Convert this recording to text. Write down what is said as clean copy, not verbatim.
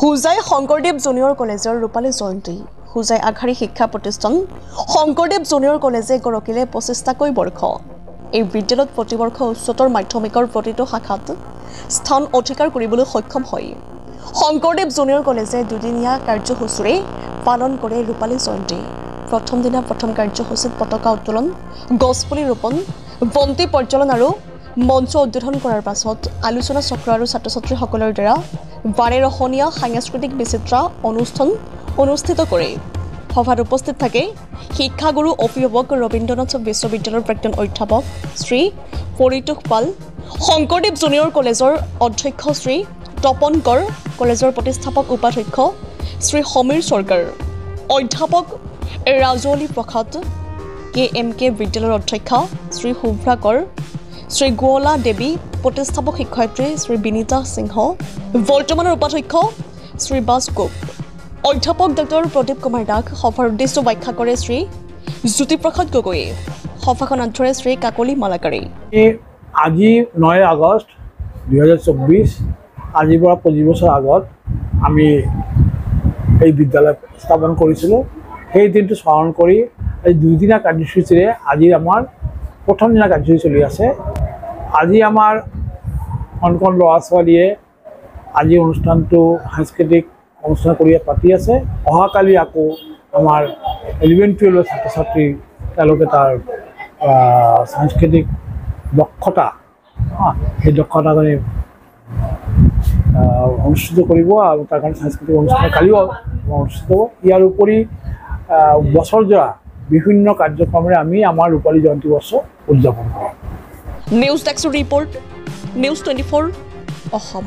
হুজাই Sankardev junior কলেজৰ ৰূপালী জয়ন্তী হুজাই আঘাৰী শিক্ষা প্ৰতিষ্ঠান শংকৰদেৱ জুনিয়ৰ কলেজে গঢ়কিলে ২৫টাকৈ বৰ্ষ এই বিদ্যালয়ত প্ৰতিবৰ্ষ উচ্চতৰ মাধ্যমিকৰ প্ৰতিটো শাখাত স্থান অধিকাৰ কৰিবলৈ সক্ষম হয় শংকৰদেৱ জুনিয়ৰ কলেজে দুদিনীয়া কাৰ্যসূচীৰে পালন কৰে ৰূপালী জয়ন্তী প্ৰথম দিনা প্ৰথম কাৰ্যসূচীত পতাকা উত্তোলন গছপুলি ৰোপণ বন্তি প্ৰজ্বলন আৰু মঞ্চ উদ্বোধন কৰাৰ পাছত আলোচনা চক্ৰ আৰু ছাত্ৰ-ছাত্ৰীসকলৰ দ্বাৰা বাৰেৰহণীয়া সাংস্কৃতিক বিচিত্ৰ অনুষ্ঠান অনুষ্ঠিত কৰে সভাত উপস্থিত থাকে শিক্ষাগুৰু অভিভাৱক ৰবীন্দ্ৰনাথ বিশ্ববিদ্যালয়ৰ প্ৰাক্তন অধ্যাপক শ্ৰী পৰিতোষ পাল শংকৰদেৱ জুনিয়ৰ কলেজৰ অধ্যক্ষ শ্ৰী তপন কৰ কলেজৰ প্ৰতিষ্ঠাপক উপাধ্যক্ষ শ্ৰী সমীৰ চৰকাৰ অধ্যাপক ৰাজৌলি প্ৰসাদ KMK বিদ্যালয়ৰ অধ্যক্ষ শ্ৰী শুভ্ৰা কৰ শ্ৰী গোৱালা দেৱী প্ৰতিষ্ঠাপক শিক্ষয়িত্ৰী শ্ৰী বিনীতা সিংহ বৰ্তমানৰ উপাধ্যক্ষ শ্ৰী বাস গোপ অধ্যাপক ডক্টৰ প্ৰদীপ কুমাৰ দাস সভাৰ উদ্দেশ্য ব্যাখ্যা কৰে শ্ৰী জ্যোতিপ্ৰসাদ গগৈয়ে সভাখন আন্তৰে শ্ৰী কাকলি মালাকাৰী আজি 9 আগষ্ট 2024 আজিৰ পৰা 25 বছৰ আগত আমি এই বিদ্যালয় স্থাপন কৰিছিলোঁ সেই দিনটো স্মৰণ কৰি এই দুদিনীয়া কাৰ্যসূচীৰে আজি আমাৰ প্ৰথম দিনা কাৰ্যসূচী চলি আছে আজি আমাৰ কণ ল'ৰা ছোৱালীয়ে আজি অনুষ্ঠানটো সাংস্কৃতিক অনুষ্ঠান কৰি পাতি আছে অহাকালি আকৌ আমাৰ 11-12 ছাত্ৰ ছাত্ৰী তেওঁলোকে তাৰ সাংস্কৃতিক দক্ষতা সেই দক্ষতা অনুষ্ঠিত কৰিব আৰু তাৰ কাৰণে সাংস্কৃতিক অনুষ্ঠান কালিও অনুষ্ঠিত হ'ব ইয়াৰ উপৰি বছৰজোৰা বিভিন্ন কাৰ্যক্ৰমেৰে আমি আমাৰ ৰূপালী জয়ন্তী বৰ্ষ উদযাপন কৰোঁ news desk report news 24 Assam